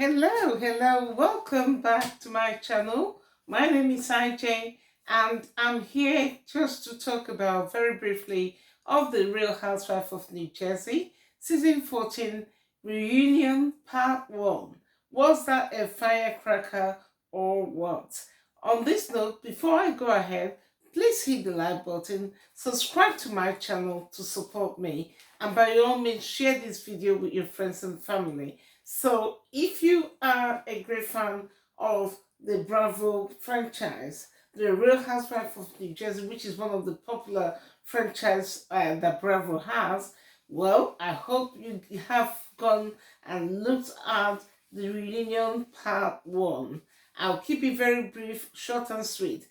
Hello, welcome back to my channel. My name is IJ, and I'm here just to talk about very briefly of the Real Housewife of New Jersey, season 14 reunion part 1. Was that a firecracker or what? On this note, before I go ahead, please hit the like button, subscribe to my channel to support me, and by all means share this video with your friends and family. So, if you are a great fan of the Bravo franchise, the Real Housewife of New Jersey, which is one of the popular franchise that Bravo has, well, I hope you have gone and looked at the reunion part 1. I'll keep it very brief, short and sweet.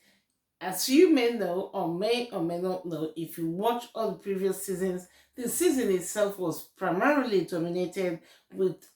As you may know or may not know, if you watch all the previous seasons, the season itself was primarily dominated with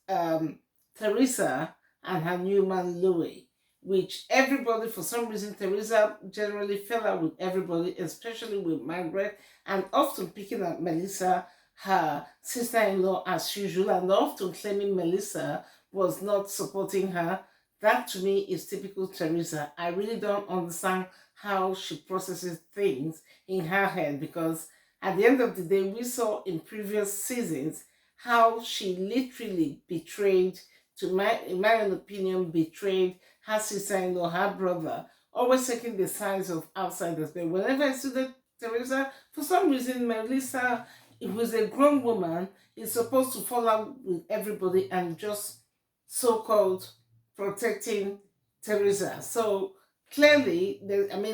Teresa and her new man Louis, which everybody, for some reason, Teresa generally fell out with everybody, especially with Margaret, and often picking up Melissa, her sister-in-law, as usual, and often claiming Melissa was not supporting her. That to me is typical Teresa. I really don't understand how she processes things in her head, because at the end of the day, we saw in previous seasons how she literally betrayed, in my own opinion, betrayed her sister-in-law, her brother, always taking the sides of outsiders. But whenever I see that Teresa, for some reason, Melissa, who's a grown woman, is supposed to fall out with everybody and just so-called protecting Teresa. So clearly,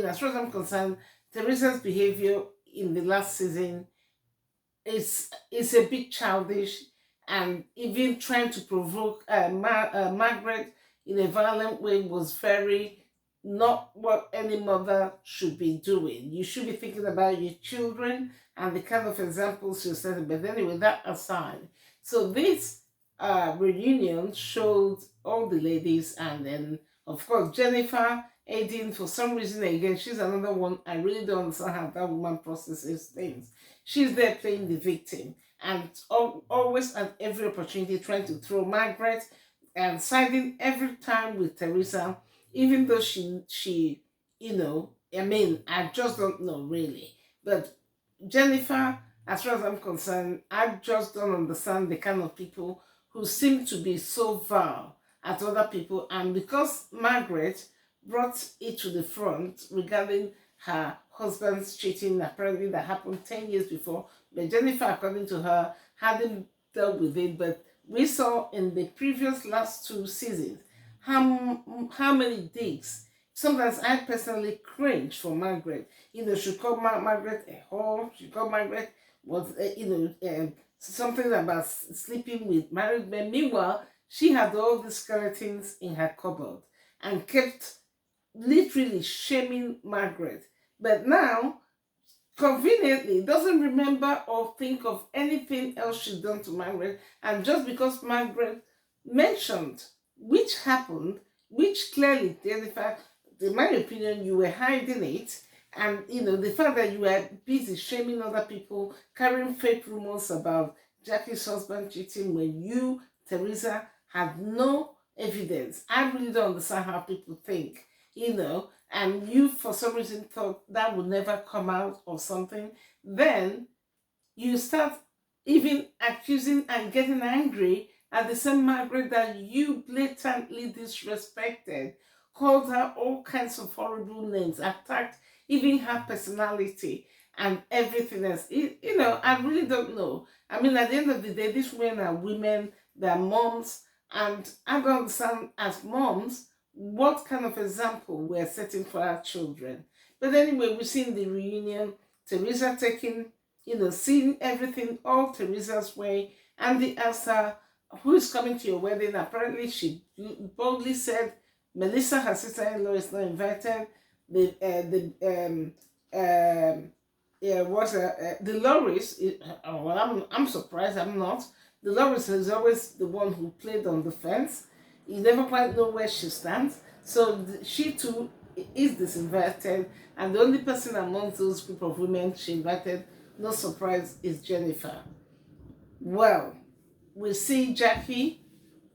as far as I'm concerned, Teresa's behavior in the last season is a bit childish, and even trying to provoke Margaret in a violent way was very not what any mother should be doing. You should be thinking about your children and the kind of examples you're setting. But anyway, that aside, so this reunion showed all the ladies, and then of course Jennifer Aiden, for some reason, again, she's another one. I really don't understand how that woman processes things. She's there playing the victim, and always at every opportunity trying to throw Margaret, and siding every time with Teresa, even though she I just don't know really. But Jennifer, as far as I'm concerned, I just don't understand the kind of people who seem to be so vile at other people. And because Margaret brought it to the front regarding her husband's cheating, apparently that happened 10 years before, but Jennifer, according to her, hadn't dealt with it. But we saw in the previous last 2 seasons how many digs. Sometimes I personally cringe for Margaret. She called Margaret a whore. She called Margaret something about sleeping with married men. Meanwhile, she had all the skeletons in her cupboard and kept literally shaming Margaret. But now, conveniently, doesn't remember or think of anything else she's done to Margaret. And just because Margaret mentioned which happened, which clearly, in fact, in my opinion, you were hiding it. And the fact that you were busy shaming other people, carrying fake rumors about Jackie's husband cheating when you, Teresa, had no evidence. I really don't understand how people think, and you for some reason thought that would never come out or something. Then you start even accusing and getting angry at the same Margaret that you blatantly disrespected, called her all kinds of horrible names, attacked even her personality and everything else. I really don't know. At the end of the day, these women are women, they're moms, and I don't understand, as moms, what kind of example we're setting for our children. But anyway, we've seen the reunion, Teresa taking, seeing everything all Teresa's way, and the answer, who is coming to your wedding? Apparently, she boldly said Melissa, her sister-in-law, is not invited. The Loris. Well, I'm surprised. I'm not. The Loris is always the one who played on the fence. You never quite know where she stands. So she too is disinvited, and the only person amongst those group of women she invited, no surprise, is Jennifer. Well, we see Jackie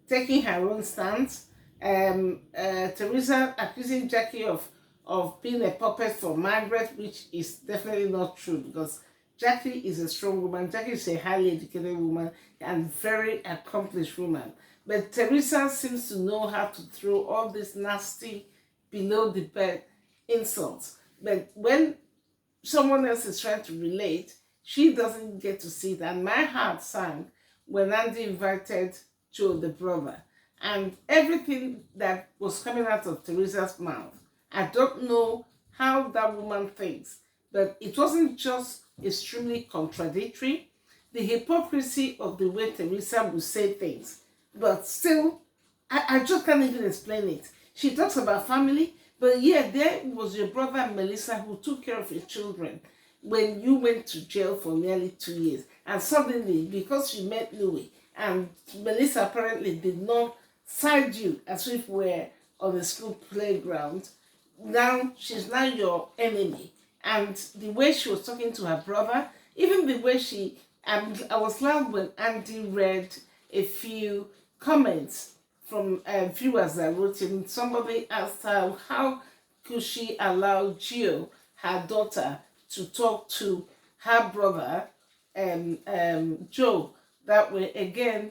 taking her own stance. Teresa accusing Jackie of being a puppet for Margaret, which is definitely not true because Jackie is a strong woman. Jackie is a highly educated woman and very accomplished woman. But Teresa seems to know how to throw all these nasty, below the bed insults. But when someone else is trying to relate, she doesn't get to see it. And my heart sank when Andy invited Joe, the brother, and everything that was coming out of Teresa's mouth. I don't know how that woman thinks, but it wasn't just extremely contradictory. The hypocrisy of the way Teresa would say things, but still, I just can't even explain it. She talks about family, but yeah, there was your brother Melissa who took care of your children when you went to jail for nearly 2 years. And suddenly, because you met Louis, and Melissa apparently did not side you as if we're on the school playground, now she's now your enemy. And the way she was talking to her brother, even the way I was glad when Andy read a few comments from viewers that wrote in. Somebody asked her how could she allow Gio, her daughter, to talk to her brother Joe that way. Again,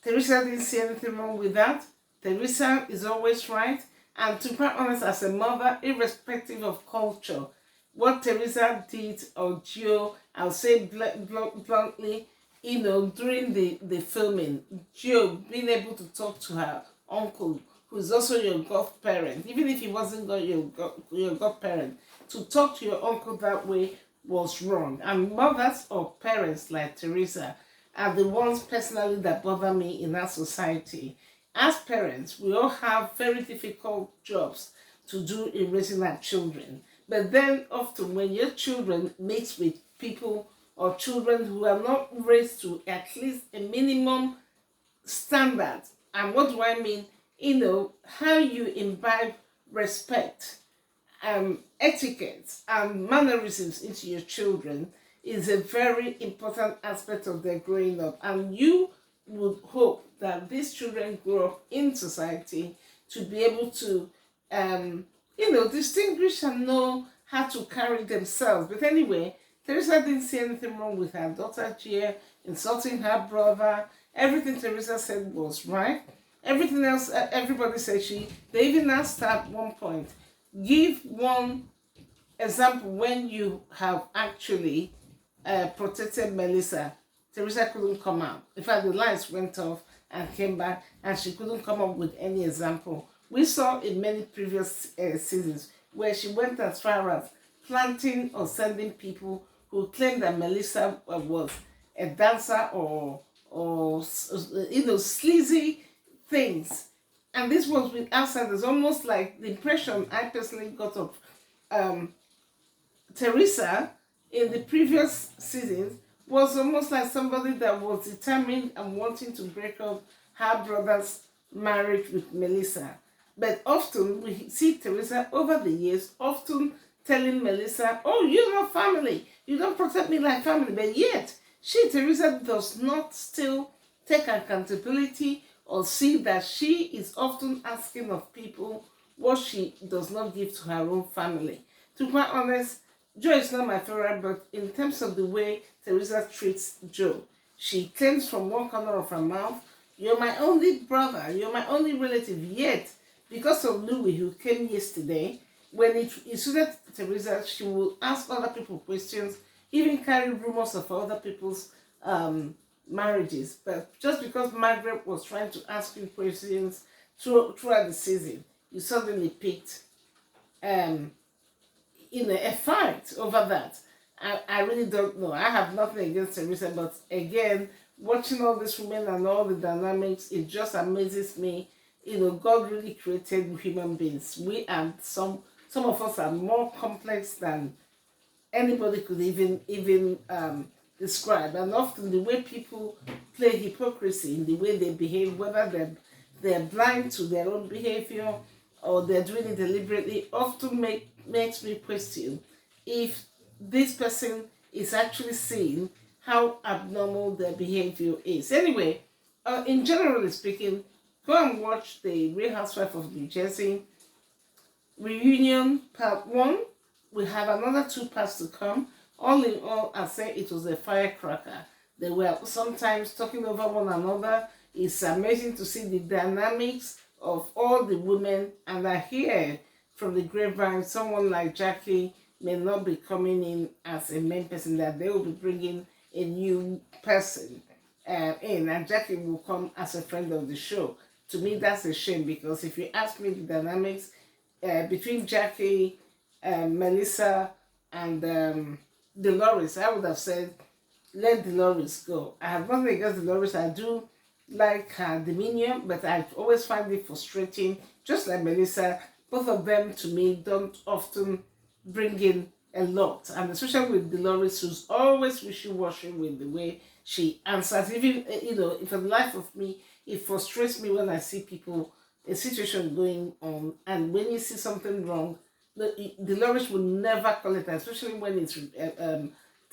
Teresa didn't see anything wrong with that. Teresa is always right. And to be quite honest, as a mother, irrespective of culture, what Teresa did or Gio, I'll say bluntly, during the filming, Gio being able to talk to her uncle, who's also your godparent, even if he wasn't your godparent, to talk to your uncle that way was wrong. And mothers or parents like Teresa are the ones personally that bother me in our society. As parents, we all have very difficult jobs to do in raising our children. But then often when your children mix with people or children who are not raised to at least a minimum standard, and what do I mean? How you imbibe respect, etiquette, and mannerisms into your children is a very important aspect of their growing up. And you would hope that these children grow up in society to be able to, distinguish and know how to carry themselves. But anyway, Teresa didn't see anything wrong with her daughter Gia insulting her brother. Everything Teresa said was right. Everything else, everybody said they even asked her at one point, give one example when you have actually protected Melissa. Teresa couldn't come out. In fact, the lights went off and came back, and she couldn't come up with any example. We saw in many previous seasons where she went as far as planting or sending people who claimed that Melissa was a dancer or sleazy things. And this was with outsiders, almost like the impression I personally got of Teresa in the previous seasons was almost like somebody that was determined and wanting to break up her brother's marriage with Melissa. But often we see Teresa over the years often telling Melissa, oh, you're not family. You don't protect me like family. But yet, Teresa, does not still take accountability or see that she is often asking of people what she does not give to her own family. To be quite honest, Joe is not my favorite, but in terms of the way Teresa treats Joe, she claims from one corner of her mouth, you're my only brother, you're my only relative. Yet, because of Louis, who came yesterday, when it suited Teresa, she will ask other people questions, even carry rumors of other people's marriages. But just because Margaret was trying to ask you questions throughout the season, you suddenly picked a fight over that. I really don't know. I have nothing against Teresa, but again, watching all these women and all the dynamics, it just amazes me. God really created human beings. We are some of us are more complex than anybody could even describe. And often the way people play hypocrisy in the way they behave, whether they're blind to their own behavior or they're doing it deliberately, often makes me question if this person is actually seeing how abnormal their behavior is. Anyway, in generally speaking, go and watch the Real Housewife of New Jersey reunion part 1. We have another 2 parts to come. All in all, I say it was a firecracker. They were sometimes talking over one another. It's amazing to see the dynamics of all the women, and I hear from the grapevine someone like Jackie may not be coming in as a main person, that they will be bringing a new person in, and Jackie will come as a friend of the show. To me, that's a shame, because if you ask me, the dynamics between Jackie, Melissa, and Dolores, I would have said, let Dolores go. I have nothing against Dolores. I do like her demeanor, but I always find it frustrating. Just like Melissa, both of them to me don't often bring in a lot, and especially with Dolores, who's always wishy-washy with the way she answers. Even for the life of me, it frustrates me when I see people, a situation going on, and when you see something wrong, Dolores will never call it, especially when it's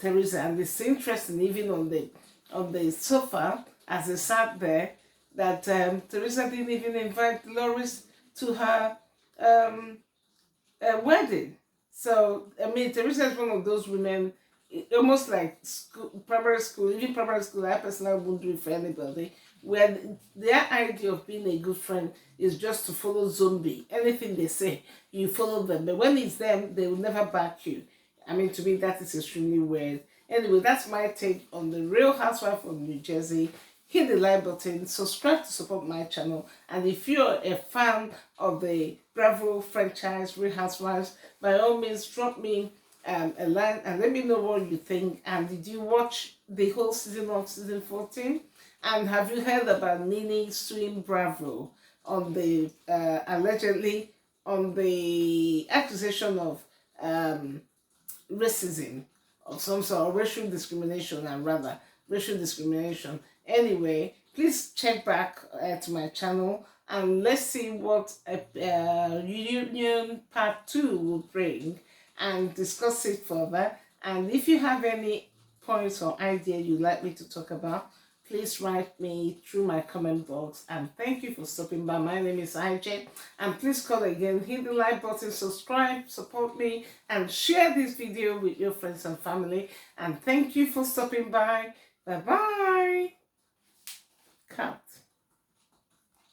Teresa. And it's interesting, even on the sofa as they sat there, that Teresa didn't even invite Dolores to her wedding. So I mean, Teresa is one of those women, almost like primary school. Even primary school, I personally wouldn't do it for anybody. Where their idea of being a good friend is just to follow zombie. Anything they say, you follow them. But when it's them, they will never back you. I mean, to me, that is extremely weird. Anyway, that's my take on the Real Housewife of New Jersey. Hit the like button, subscribe to support my channel, and if you're a fan of the Bravo franchise Real Housewives, by all means drop me a line and let me know what you think. And did you watch the whole season of season 14? And have you heard about Nini suing Bravo on the allegedly on the accusation of racism of some sort, or racial discrimination, and rather racial discrimination? Anyway, please check back to my channel, and let's see what reunion part 2 will bring, and discuss it further. And if you have any points or idea you'd like me to talk about, please write me through my comment box. And thank you for stopping by. My name is IJ, and please call again, hit the like button, subscribe, support me, and share this video with your friends and family. And thank you for stopping by. Bye bye. Cut.